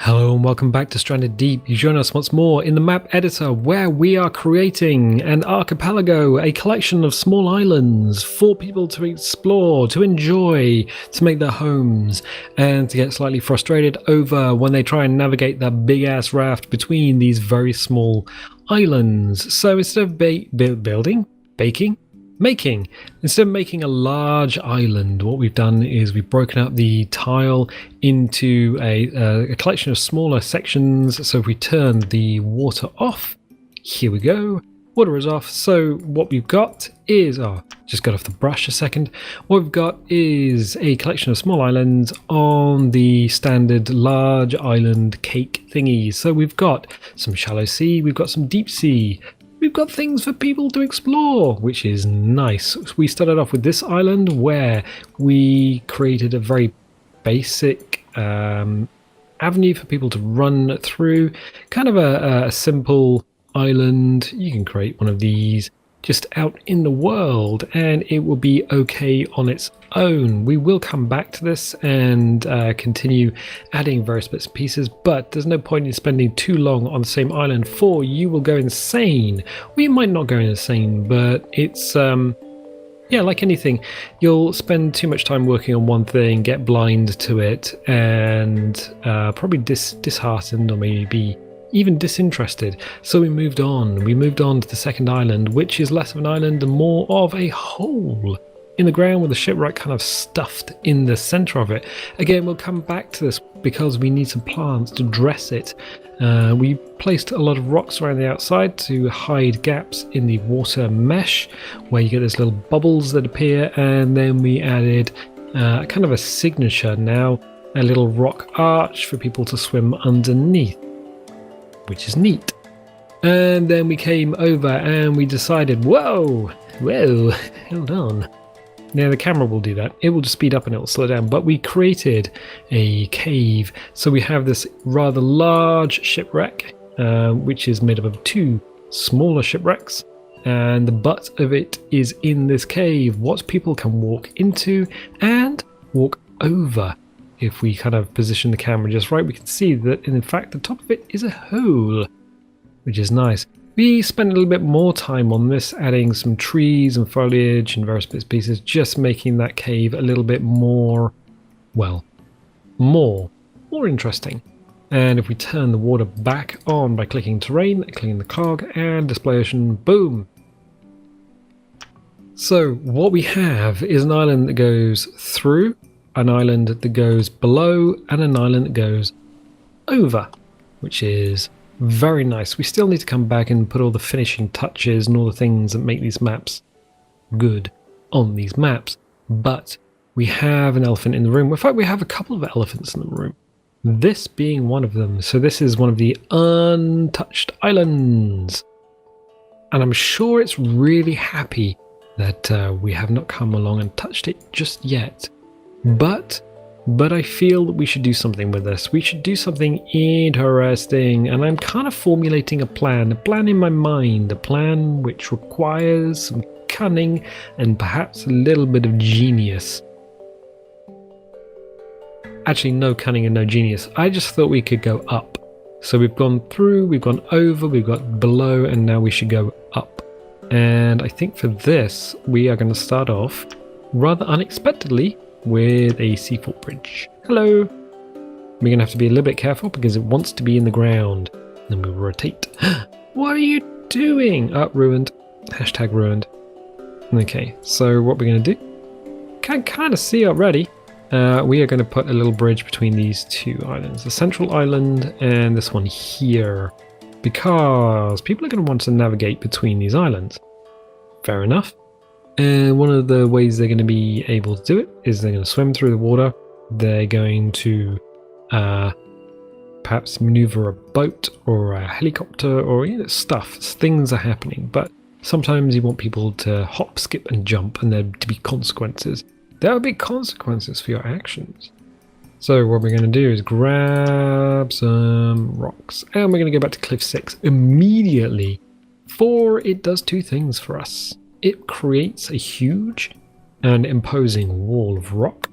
Hello and welcome back to Stranded Deep. You join us once more in the map editor where we are creating an archipelago, a collection of small islands for people to explore, to enjoy, to make their homes, and to get slightly frustrated over when they try and navigate that big ass raft between these very small islands. So instead of instead of making a large island, what we've done is we've broken up the tile into a collection of smaller sections. So if we turn the water off, here we go, water is off. So what we've got is, just got off the brush a second. What we've got is a collection of small islands on the standard large island cake thingy. So we've got some shallow sea, we've got some deep sea. We've got things for people to explore, which is nice. We started off with this island where we created a very basic avenue for people to run through. Kind of a simple island. You can create one of these just out in the world and it will be okay on its own. We will come back to this and continue adding various bits and pieces, but there's no point in spending too long on the same island, for you will go insane. We might not go insane, but it's yeah, like anything, you'll spend too much time working on one thing, get blind to it, and probably disheartened or maybe even disinterested. So we moved on to the second island, which is less of an island and more of a hole in the ground with a shipwreck kind of stuffed in the center of it. Again, we'll come back to this because we need some plants to dress it. We placed a lot of rocks around the outside to hide gaps in the water mesh where you get those little bubbles that appear, and then we added kind of a signature now, a little rock arch for people to swim underneath, which is neat. And then we came over and we decided, whoa, hold on. Now the camera will do that. It will just speed up and it will slow down. But we created a cave. So we have this rather large shipwreck, which is made up of two smaller shipwrecks. And the butt of it is in this cave. What people can walk into and walk over. If we kind of position the camera just right, we can see that in fact the top of it is a hole, which is nice. We spent a little bit more time on this, adding some trees and foliage and various bits and pieces, just making that cave a little bit more, well, more interesting. And if we turn the water back on by clicking terrain, clicking the cog and display ocean, boom. So what we have is an island that goes through, an island that goes below, and an island that goes over, which is very nice. We still need to come back and put all the finishing touches and all the things that make these maps good on these maps. But we have an elephant in the room. In fact, we have a couple of elephants in the room, this being one of them. So this is one of the untouched islands. And I'm sure it's really happy that we have not come along and touched it just yet. But I feel that we should do something with this. We should do something interesting, and I'm kind of formulating a plan in my mind, a plan which requires some cunning and perhaps a little bit of genius. Actually, no cunning and no genius. I just thought we could go up. So we've gone through, we've gone over, we've got below, and now we should go up. And I think for this, we are going to start off rather unexpectedly with a seafort bridge. Hello. We're going to have to be a little bit careful because it wants to be in the ground. Then we'll rotate. What are you doing? Ruined. Hashtag ruined. Okay, so what we're going to do, can kind of see already, we are going to put a little bridge between these two islands, the central island and this one here, because people are going to want to navigate between these islands. Fair enough. And one of the ways they're going to be able to do it is they're going to swim through the water. They're going to perhaps maneuver a boat or a helicopter or stuff. Things are happening, but sometimes you want people to hop, skip and jump, and there to be consequences. There will be consequences for your actions. So what we're going to do is grab some rocks, and we're going to go back to cliff 6 immediately, for it does two things for us. It creates a huge and imposing wall of rock,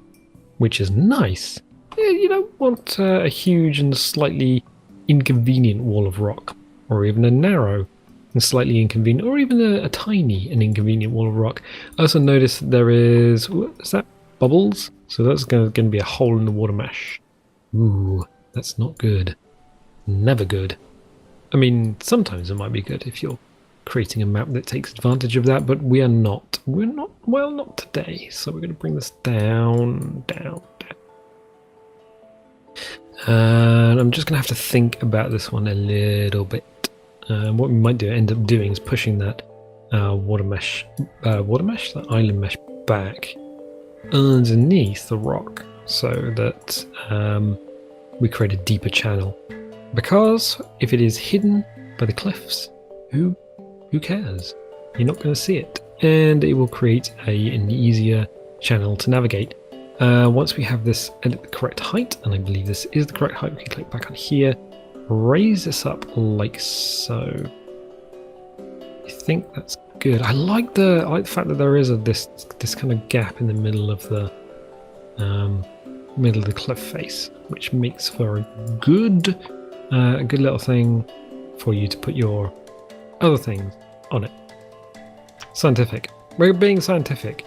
which is nice. you don't want a huge and slightly inconvenient wall of rock, or even a narrow and slightly inconvenient, or even a tiny and inconvenient wall of rock. I also noticed that there is that bubbles? So that's going to be a hole in the water mesh. Ooh, that's not good. Never good. I mean, sometimes it might be good if you're creating a map that takes advantage of that, but we are not. We're not, well, not today. So we're going to bring this down. And I'm just going to have to think about this one a little bit. What we might end up doing is pushing that that island mesh back underneath the rock so that we create a deeper channel. Because if it is hidden by the cliffs, who cares? You're not going to see it, and it will create an easier channel to navigate. Once we have this at the correct height, and I believe this is the correct height, we can click back on here, raise this up like so. I think that's good. I like the fact that there is this kind of gap in the middle of the cliff face, which makes for a good little thing for you to put your other things on it. Scientific. We're being scientific.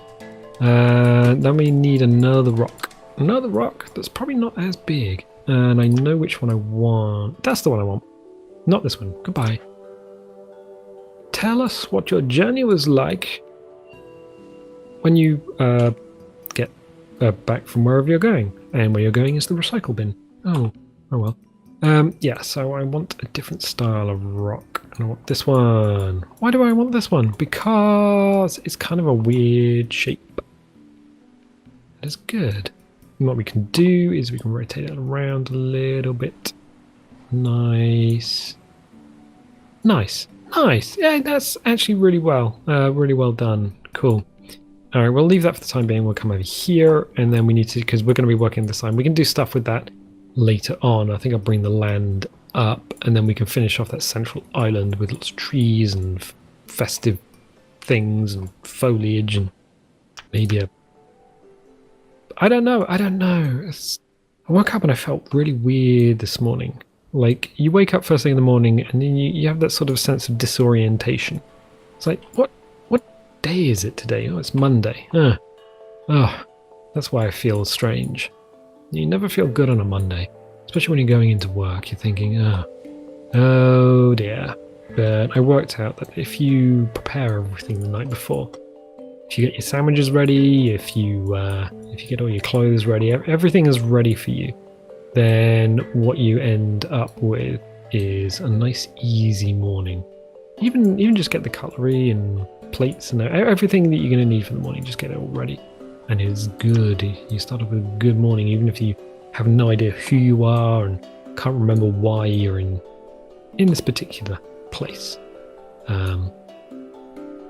Then we need another rock. Another rock that's probably not as big. And I know which one I want. That's the one I want. Not this one. Goodbye. Tell us what your journey was like when you get back from wherever you're going. And where you're going is the recycle bin. Oh well. Yeah, so I want a different style of rock. And I want this one. Why do I want this one? Because it's kind of a weird shape. That is good. And what we can do is we can rotate it around a little bit. Nice. Yeah, that's actually really well done. Cool. All right, we'll leave that for the time being. We'll come over here, and then we need to, because we're going to be working this line. We can do stuff with that later on. I think I'll bring the land up, and then we can finish off that central island with lots of trees and festive things and foliage and maybe I don't know. I woke up and I felt really weird this morning. Like, you wake up first thing in the morning and then you have that sort of sense of disorientation. It's like, what day is it today? Oh, it's Monday. That's why I feel strange. You never feel good on a Monday, especially when you're going into work. You're thinking, oh dear. But I worked out that if you prepare everything the night before, if you get your sandwiches ready, if you get all your clothes ready, everything is ready for you, then what you end up with is a nice easy morning. Even just get the cutlery and plates and everything that you're going to need for the morning, just get it all ready. And it's good. You start off with a good morning, even if you have no idea who you are and can't remember why you're in this particular place.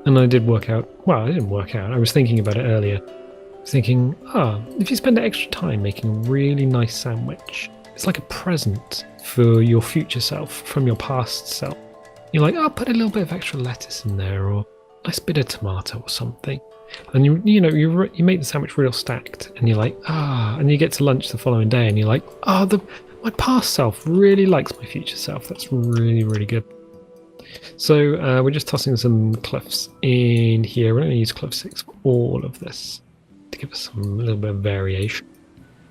And I did work out. Well, I didn't work out. I was thinking about it earlier. Thinking, if you spend extra time making a really nice sandwich, it's like a present for your future self from your past self. You're like, put a little bit of extra lettuce in there, or a nice bit of tomato or something. And you make the sandwich real stacked, and you're like, and you get to lunch the following day, and you're like, my past self really likes my future self. That's really, really good. So we're just tossing some cliffs in here. We're going to use cliff 6 for all of this to give us a little bit of variation.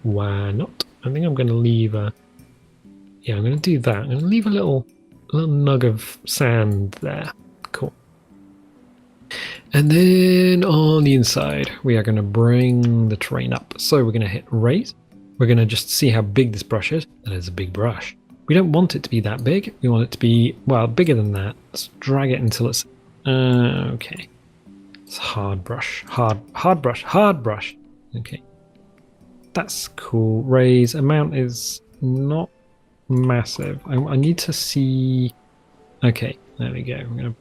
Why not? I think I'm going to leave I'm going to do that. I'm going to leave a little nug of sand there. Cool. And then on the inside, we are going to bring the terrain up. So we're going to hit raise. We're going to just see how big this brush is. That is a big brush. We don't want it to be that big. We want it to be, well, bigger than that. Let's drag it until it's, okay. It's hard brush. Hard brush. Okay. That's cool. Raise. Amount is not massive. I need to see. Okay, there we go. I'm going to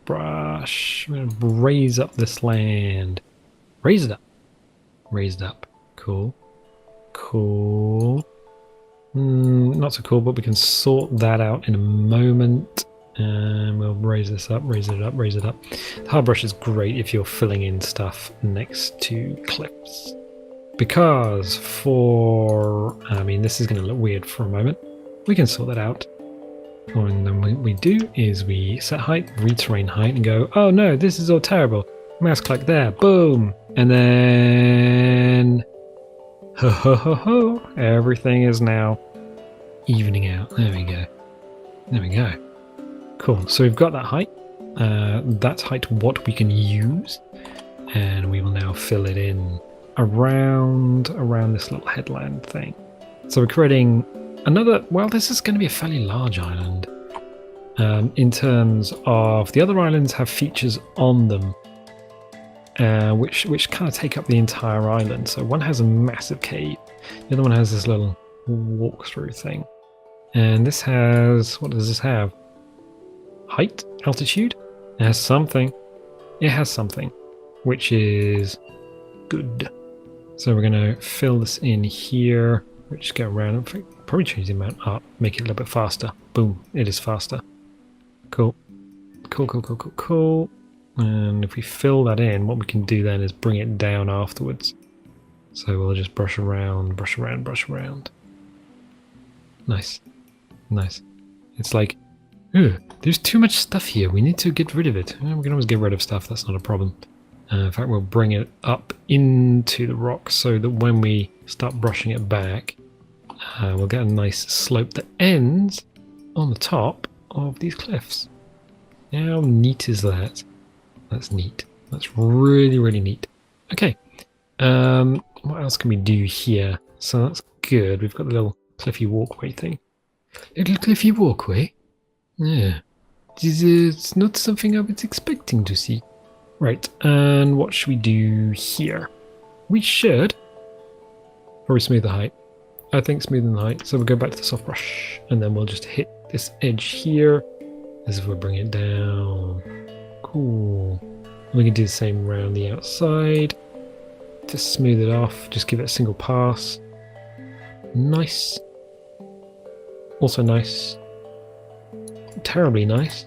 brush. I'm going to raise up this land. Raise it up. Cool. Not so cool, but we can sort that out in a moment. And we'll raise this up, raise it up. The hard brush is great if you're filling in stuff next to cliffs, Because I mean, this is going to look weird for a moment. We can sort that out. And then what we do is we set height, read terrain height, and go, oh no, this is all terrible. Mouse click there, boom. And then, ho ho ho ho, everything is now evening out. There we go. There we go. Cool, so we've got that height. That's height what we can use. And we will now fill it in around this little headland thing. So we're creating another, well, this is going to be a fairly large island. In terms of the other islands have features on them, which kind of take up the entire island. So one has a massive cave, the other one has this little walk-through thing. And this has, what does this have? Height? Altitude? It has something. It has something, which is good. So we're going to fill this in here. We'll just go around and probably change the amount up, make it a little bit faster. Boom, it is faster. Cool. Cool, cool, cool, cool, cool. And if we fill that in, what we can do then is bring it down afterwards. So we'll just brush around, brush around, brush around. Nice. Nice. It's like, there's too much stuff here. We need to get rid of it. We can always get rid of stuff. That's not a problem. In fact, we'll bring it up into the rock so that when we start brushing it back, we'll get a nice slope that ends on the top of these cliffs. How neat is that? That's neat. That's really, really neat. Okay. What else can we do here? So that's good. We've got the little cliffy walkway thing. Little cliffy walkway? Yeah. It's not something I was expecting to see. Right, and what should we do here? We should probably smooth the height. I think smoothing the height. So we'll go back to the soft brush, and then we'll just hit this edge here as if we'll bring it down. Cool. We can do the same around the outside. Just smooth it off. Just give it a single pass. Nice. Also nice. Terribly nice.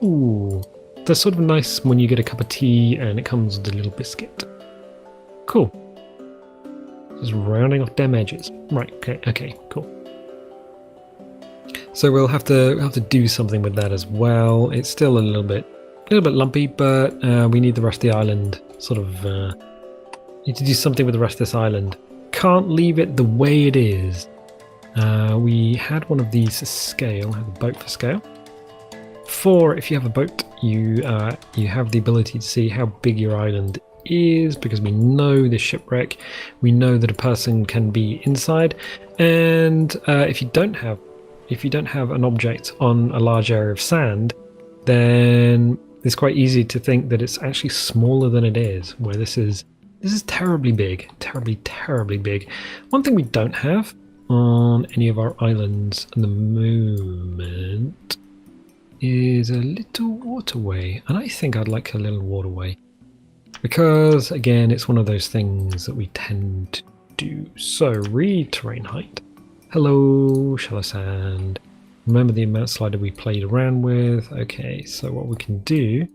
Ooh. That's sort of nice when you get a cup of tea and it comes with a little biscuit. Cool. Just rounding off them edges. Right, okay, cool. So we'll have to do something with that as well. It's still a little bit lumpy, but we need the rest of the island sort of need to do something with the rest of this island. Can't leave it the way it is. We had one of these to scale, had a boat for scale. If you have a boat, you have the ability to see how big your island is, because we know the shipwreck, we know that a person can be inside, and if you don't have an object on a large area of sand, then it's quite easy to think that it's actually smaller than it is. Where this is terribly big, terribly big. One thing we don't have on any of our islands at the moment is a little waterway, and I think I'd like a little waterway because again it's one of those things that we tend to do. So read terrain height. Hello, shallow sand. Remember the amount slider we played around with. Okay, so what we can do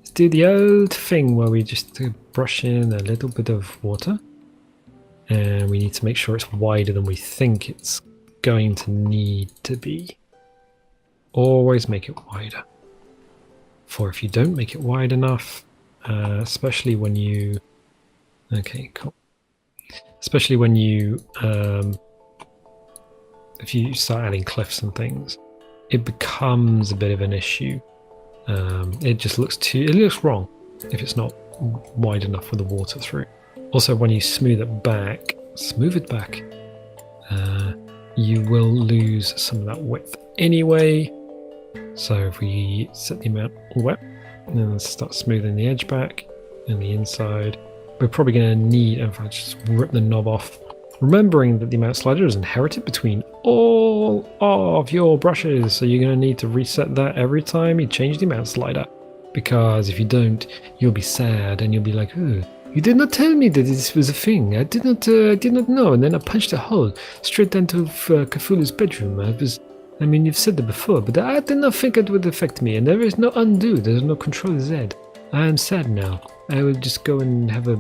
is do the old thing where we just brush in a little bit of water, and we need to make sure it's wider than we think it's going to need to be. Always make it wider. For if you don't make it wide enough, especially when you... Okay, cool. Especially when you... if you start adding cliffs and things, it becomes a bit of an issue. It just looks wrong if it's not wide enough with the water through. Also, when you smooth it back, you will lose some of that width anyway. So if we set the amount wet and then start smoothing the edge back and the inside, we're probably going to need, in fact, just rip the knob off. Remembering that the amount slider is inherited between all of your brushes, so you're going to need to reset that every time you change the amount slider. Because if you don't, you'll be sad and you'll be like, oh, you did not tell me that this was a thing. I did not know. And then I punched a hole straight into Cthulhu's bedroom. I mean, you've said that before, but I did not think it would affect me. And there is no undo. There's no Control Z. I am sad now. I will just go and have a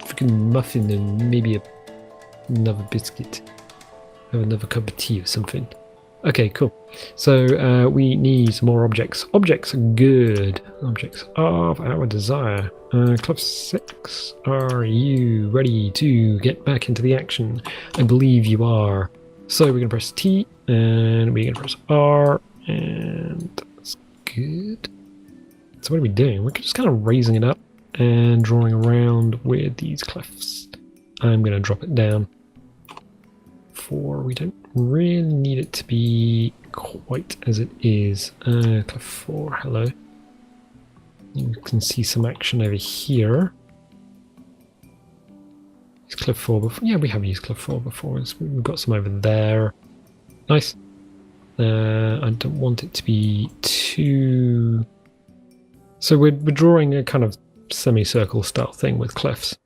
freaking muffin and maybe another biscuit. Have another cup of tea or something. Okay, cool. So we need some more objects. Objects are good. Objects of our desire. Club 6, are you ready to get back into the action? I believe you are. So we're going to press T, and we're going to press R, and that's good. So what are we doing? We're just kind of raising it up and drawing around with these cliffs. I'm going to drop it down. We don't really need it to be quite as it is. Cliff 4, hello. You can see some action over here. Is Cliff 4 before? Yeah, we have used Cliff 4 before. We've got some over there. Nice. I don't want it to be too... So we're drawing a kind of semicircle style thing with cliffs.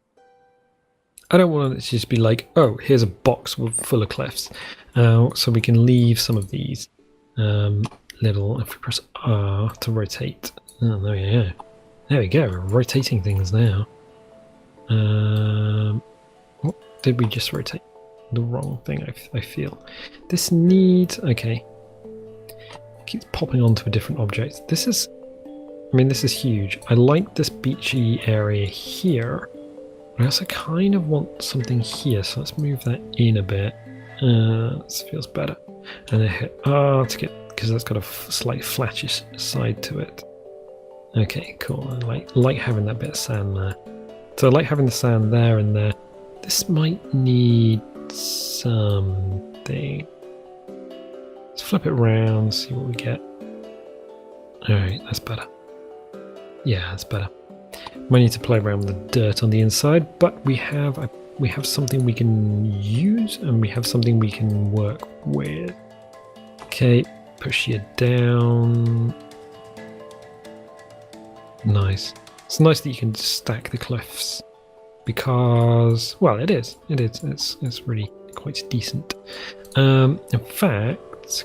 I don't want it to just be like, oh, here's a box full of cliffs. So we can leave some of these little, if we press R to rotate. Oh, there we go. There we go, we're rotating things now. What did we just rotate? The wrong thing, I feel. This needs, okay. It keeps popping onto a different object. This is, I mean, this is huge. I like this beachy area here. I also kind of want something here, so let's move that in a bit. This feels better. And then hit R to get, because that's got a slight flattish side to it. Okay, cool. I like having that bit of sand there. So I like having the sand there and there. This might need something. Let's flip it around, see what we get. Alright, that's better. Yeah, that's better. Might need to play around with the dirt on the inside, but we have something we can use and we have something we can work with. Okay, push you down. Nice. It's nice that you can stack the cliffs because, well, it is. It's really quite decent. In fact,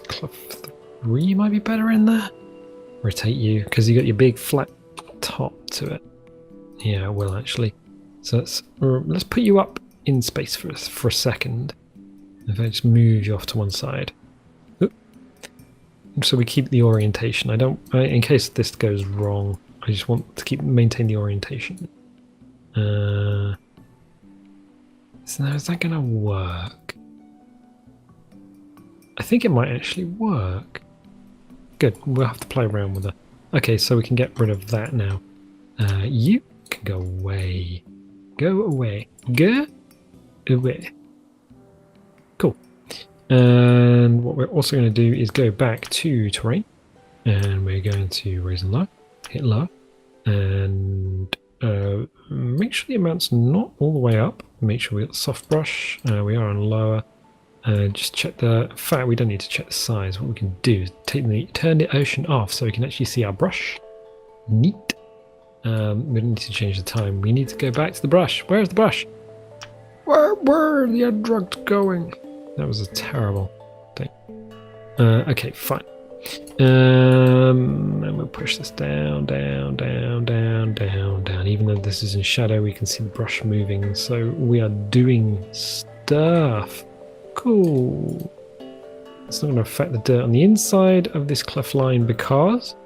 cliff 3 might be better in there. Rotate you because you got your big flat top to it. Yeah, it will actually. So let's put you up in space for a second. If I just move you off to one side. Oop. So we keep the orientation. In case this goes wrong, I just want to maintain the orientation. So now is that gonna work? I think it might actually work. Good, we'll have to play around with it. Okay, so we can get rid of that now. You can go away. Go away. Go away. Cool. And what we're also going to do is go back to terrain. And we're going to raise and lower. Hit lower. And make sure the amount's not all the way up. Make sure we got the soft brush. We are on lower. Just check the... In fact, we don't need to check the size. What we can do is turn the ocean off so we can actually see our brush. Neat. We don't need to change the time. We need to go back to the brush. Where's the brush? Where are the drugs going? That was a terrible thing. Okay, fine. And we'll push this down. Even though this is in shadow, we can see the brush moving. So we are doing stuff. Cool. It's not going to affect the dirt on the inside of this cliff line because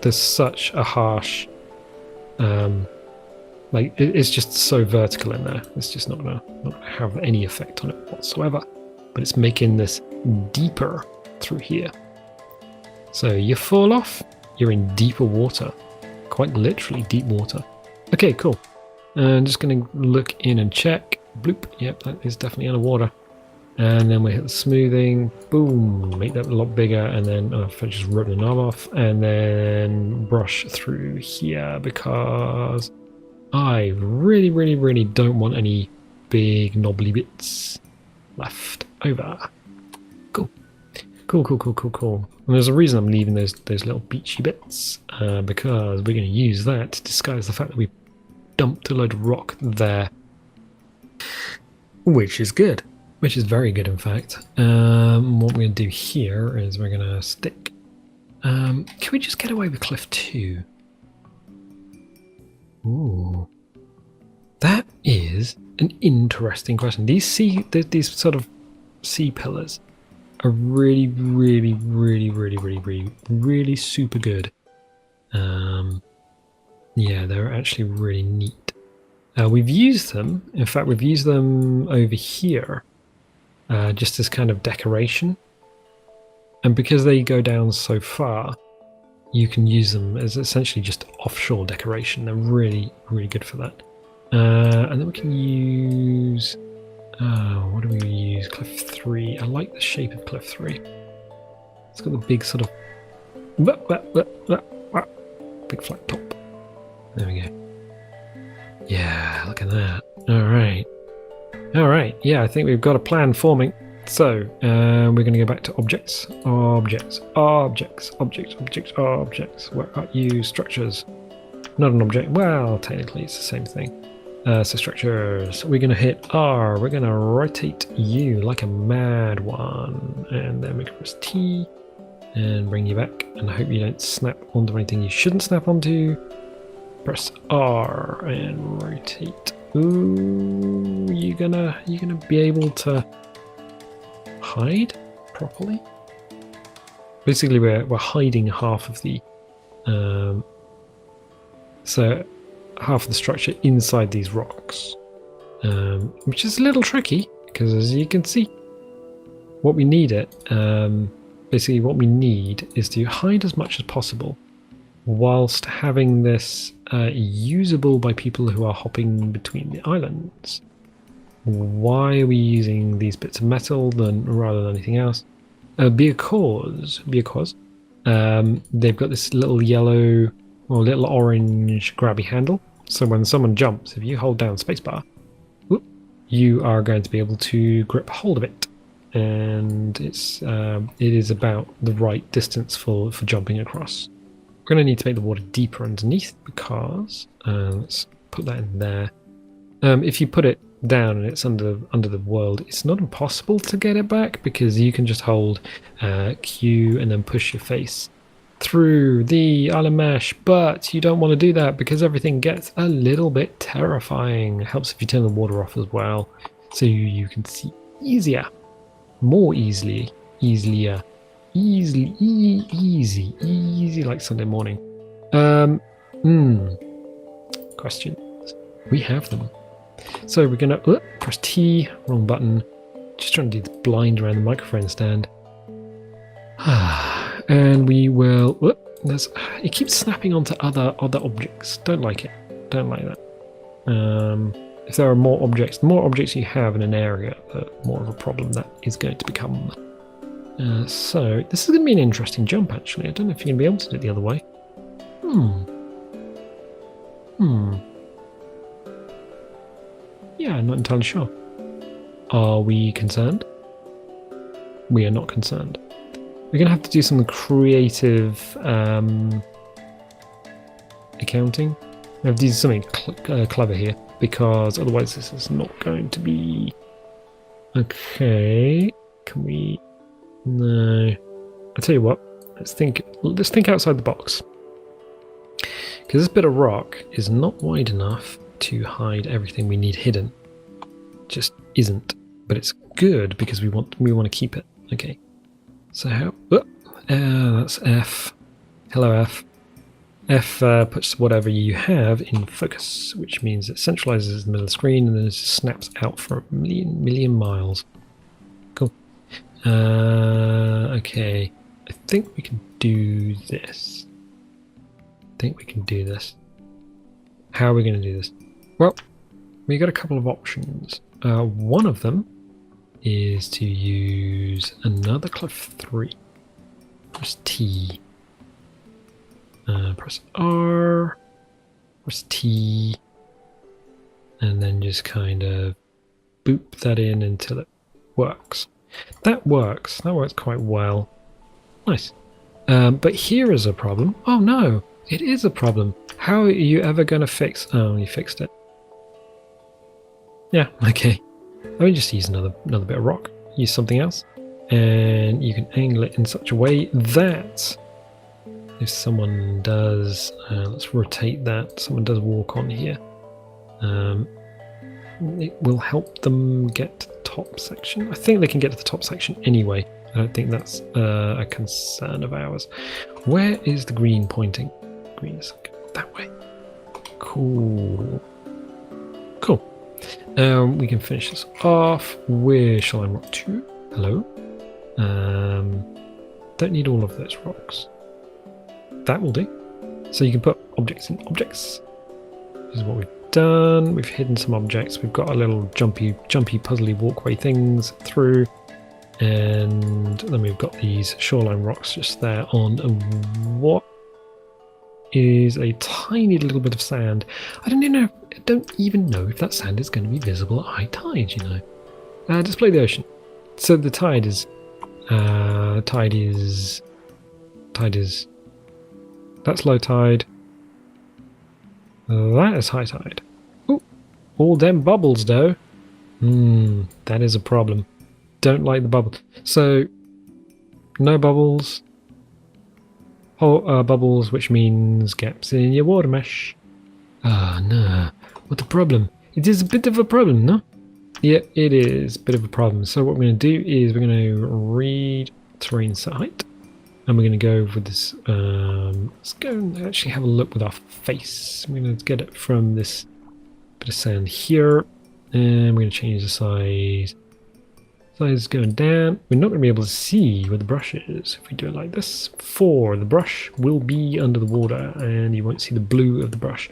there's such a harsh like it's just so vertical in there. It's just not gonna have any effect on it whatsoever, but it's making this deeper through here. So you fall off, you're in deeper water, quite literally deep water. Okay, cool. I'm just going to look in and check. Bloop. Yep, that is definitely underwater. And then we hit the smoothing. Boom. Make that a lot bigger. And then if I just rip the knob off. And then brush through here because I really don't want any big knobbly bits left over. Cool. Cool. And there's a reason I'm leaving those little beachy bits. Because we're going to use that to disguise the fact that we dumped a load of rock there. Which is good. Which is very good, in fact. What we're going to do here is we're going to stick Can we just get away with cliff 2? Ooh. That is an interesting question. These sort of sea pillars are really, really, really, really, really, really, really super good. Yeah, they're actually really neat. We've used them. In fact, we've used them over here, just as kind of decoration. And because they go down so far, you can use them as essentially just offshore decoration. They're really, really good for that. And then we can use... what do we use? Cliff 3. I like the shape of Cliff 3. It's got the big sort of... big flat top. There we go. Yeah, look at that. Alright. Alright, yeah, I think we've got a plan forming. So, we're going to go back to objects. Objects. Objects. Objects. Objects. Objects. Where are you? Structures. Not an object. Well, technically it's the same thing. So structures. We're going to hit R. We're going to rotate you like a mad one. And then we can press T. And bring you back. And I hope you don't snap onto anything you shouldn't snap onto. Press R and rotate. Ooh, you gonna be able to hide properly? Basically, we're hiding half of the half of the structure inside these rocks, which is a little tricky because, as you can see, what we need basically what we need is to hide as much as possible, whilst having this usable by people who are hopping between the islands. Why are we using these bits of metal rather than anything else? Because they've got this little yellow or little orange grabby handle. So when someone jumps, if you hold down spacebar, you are going to be able to grip hold of it, and it is about the right distance for jumping across. We're going to need to make the water deeper underneath because, let's put that in there. If you put it down and it's under the world, it's not impossible to get it back because you can just hold Q and then push your face through the island mesh, but you don't want to do that because everything gets a little bit terrifying. It helps if you turn the water off as well, so you can see more easily, easy like Sunday morning. Questions? We have them. So we're gonna press T, wrong button. Just trying to do the blind around the microphone stand. And we will. It keeps snapping onto other objects. Don't like it. Don't like that. If there are more objects, the more objects you have in an area, the more of a problem that is going to become. So this is going to be an interesting jump, actually. I don't know if you're going to be able to do it the other way. Yeah, I'm not entirely sure. Are we concerned? We are not concerned. We're going to have to do some creative accounting. We have to do something clever here, because otherwise this is not going to be... Okay, can we... No. I'll tell you what, let's think outside the box. Because this bit of rock is not wide enough to hide everything we need hidden. Just isn't. But it's good because we want to keep it. Okay. So how... that's F. Hello, F. F puts whatever you have in focus, which means it centralizes in the middle of the screen and then it just snaps out for a million miles. Cool. Okay. I think we can do this. How are we going to do this? Well, we got a couple of options. One of them is to use another cliff 3. Press T. Press R. Press T. And then just kind of boop that in until it works. That works. That works quite well. Nice. But here is a problem. Oh no, it is a problem. How are you ever going to fix... Oh, you fixed it. Yeah, okay. Let me just use another bit of rock. Use something else. And you can angle it in such a way that if someone does, let's rotate that, someone does walk on here, it will help them get to the top section. I think they can get to the top section anyway. I don't think that's a concern of ours. Where is the green pointing? Green is that way. Cool. Cool. We can finish this off. Where shall I rock to? Hello. Don't need all of those rocks. That will do. So you can put objects in objects. This is what we've done. We've hidden some objects. We've got a little jumpy puzzly walkway things through. And then we've got these shoreline rocks just there on what is a tiny little bit of sand. I don't even know if that sand is going to be visible at high tide, you know. Display the ocean. So the tide is that's low tide. That is high tide. Ooh, all them bubbles though. That is a problem. Don't like the bubble. So no bubbles. Bubbles, which means gaps in your water mesh. Ah, no. What the problem? It is a bit of a problem, no? Yeah, it is a bit of a problem. So what we're going to do is we're going to read terrain set height. And we're going to go with this. Let's go and actually have a look with our face. I'm going to get it from this bit of sand here. And we're going to change the size. Size is going down. We're not going to be able to see where the brush is if we do it like this. For the brush will be under the water and you won't see the blue of the brush.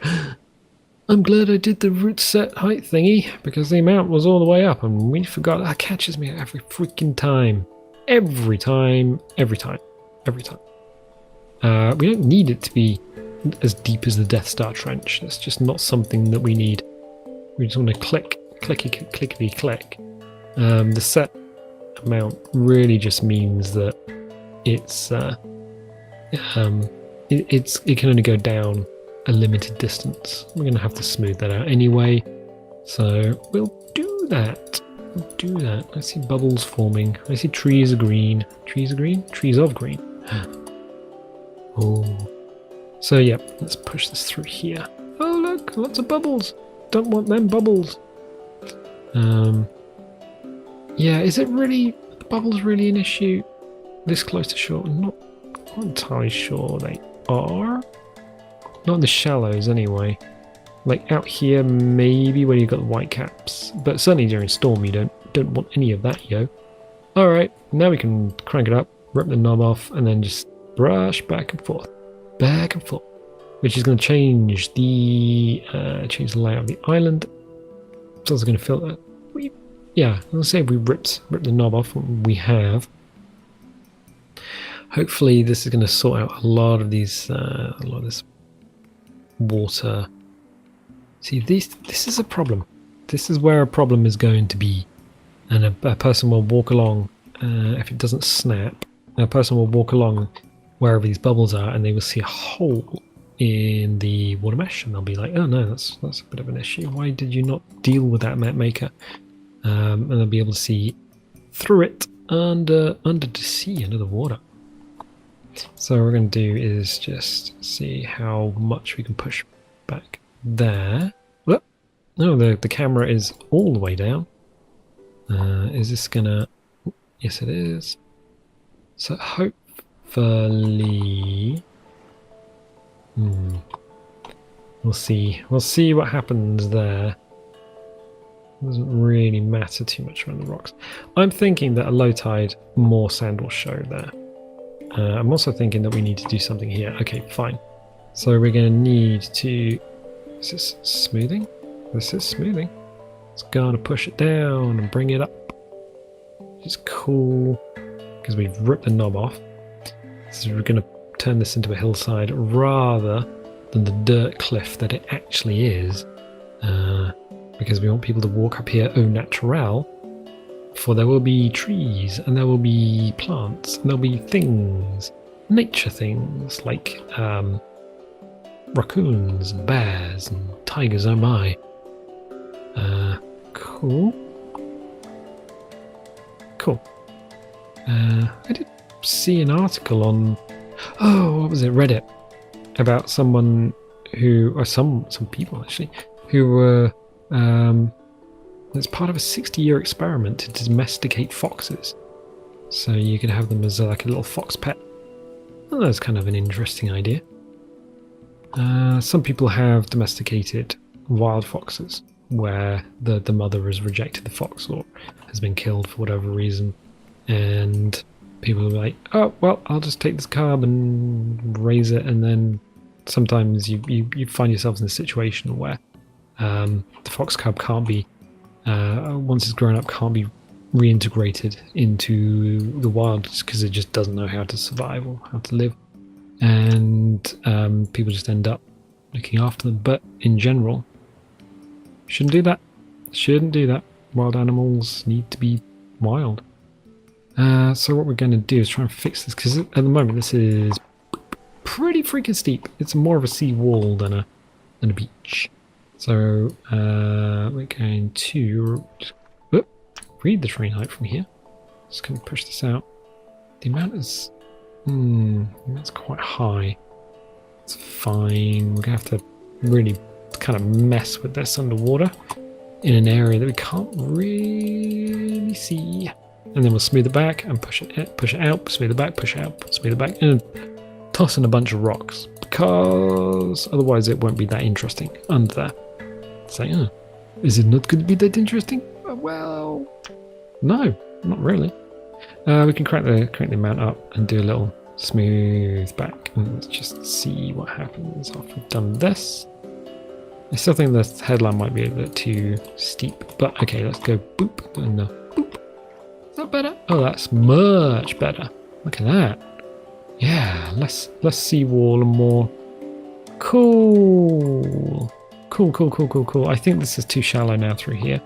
I'm glad I did the root set height thingy because the amount was all the way up and we forgot. That catches me every freaking time. Every time. We don't need it to be as deep as the Death Star Trench. That's just not something that we need. We just want to clickety click. The set amount really just means that it can only go down a limited distance. We're going to have to smooth that out anyway, so we'll do that. I see bubbles forming. I see trees are green. Trees are green? Trees of green. Oh. So yeah, let's push this through here. Oh look, lots of bubbles. Don't want them bubbles. Yeah, is it really, the bubbles really an issue this close to shore? Not entirely sure they are. Not in the shallows anyway. Like out here maybe when you've got the white caps, but certainly during storm you don't want any of that, yo. Alright, now we can crank it up, rip the knob off, and then just brush back and forth, which is going to change the layout of the island. So it's going to fill that. Yeah, let's say if we rip the knob off, we have. Hopefully this is going to sort out a lot of these, a lot of this water. See, this is a problem. This is where a problem is going to be. And a person will walk along, if it doesn't snap, a person will walk along wherever these bubbles are and they will see a hole in the water mesh and they'll be like, oh no, that's a bit of an issue. Why did you not deal with that, map maker? And they'll be able to see through it under the sea, under the water. So what we're going to do is just see how much we can push back there. Look, no, the camera is all the way down. Is this gonna? Yes, it is. So hopefully, we'll see. We'll see what happens there. Doesn't really matter too much around the rocks. I'm thinking that a low tide, more sand will show there. I'm also thinking that we need to do something here. Okay, fine. So we're going to need to... Is this smoothing? This is smoothing. It's going to push it down and bring it up. Which is cool, because we've ripped the knob off. So we're going to turn this into a hillside rather than the dirt cliff that it actually is. Because we want people to walk up here au naturel, for there will be trees and there will be plants and there'll be things, nature things like raccoons and bears and tigers, oh my. Cool. I did see an article on Oh, what was it? Reddit about someone who, or some people actually, who were. It's part of a 60-year experiment to domesticate foxes. So you could have them as like a little fox pet. Well, that's kind of an interesting idea. Some people have domesticated wild foxes where the mother has rejected the fox or has been killed for whatever reason. And people are like, oh, well, I'll just take this cub and raise it. And then sometimes you find yourselves in a situation where the fox cub can't be, once it's grown up, can't be reintegrated into the wild because it just doesn't know how to survive or how to live. And people just end up looking after them. But in general, shouldn't do that. Shouldn't do that. Wild animals need to be wild. So what we're going to do is try and fix this, because at the moment this is pretty freaking steep. It's more of a sea wall than a beach. So we're going to read the terrain height from here. Just going to push this out. The amount is that's quite high. It's fine. We're going to have to really kind of mess with this underwater in an area that we can't really see. And then we'll smooth it back and push it out, smooth it back, push it out, smooth it back, and toss in a bunch of rocks, because otherwise it won't be that interesting under there. It's like, is it not going to be that interesting? Well, no, not really. We can crank the amount up and do a little smooth back, and let's just see what happens after we've done this. I still think the headline might be a bit too steep, but okay, let's go boop and boop. Is that better? Oh, that's much better. Look at that. Yeah, less seawall and more. Cool. I think this is too shallow now through here.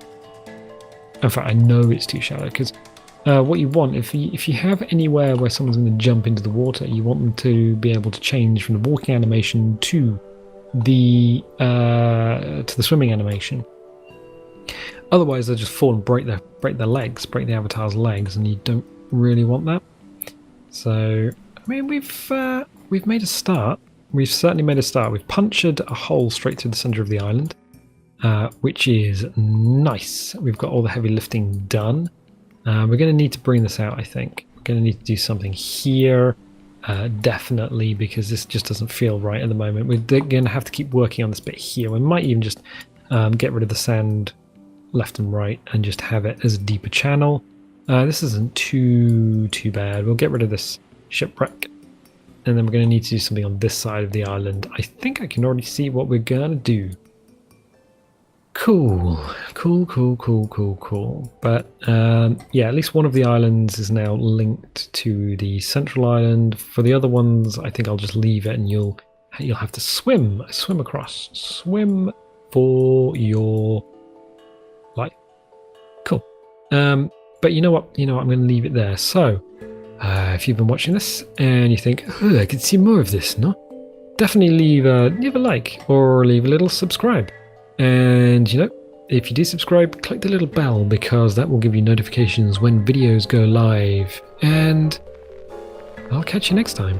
In fact, I know it's too shallow because what you want, if you have anywhere where someone's going to jump into the water, you want them to be able to change from the walking animation to the swimming animation. Otherwise, they'll just fall and break their legs, break the avatar's legs, and you don't really want that. So, I mean, we've made a start. We've certainly made a start. We've punctured a hole straight through the centre of the island, which is nice. We've got all the heavy lifting done. We're going to need to bring this out, I think. We're going to need to do something here, definitely, because this just doesn't feel right at the moment. We're going to have to keep working on this bit here. We might even just get rid of the sand left and right and just have it as a deeper channel. This isn't too bad. We'll get rid of this shipwreck, and then we're going to need to do something on this side of the island. I think I can already see what we're going to do. Cool. But yeah, at least one of the islands is now linked to the central island. For the other ones, I think I'll just leave it, and you'll have to swim across. Swim for your life. Cool. But you know what? I'm going to leave it there. So, if you've been watching this and you think, oh, I could see more of this, no? Definitely leave a like or leave a little subscribe. And, if you do subscribe, click the little bell, because that will give you notifications when videos go live. And I'll catch you next time.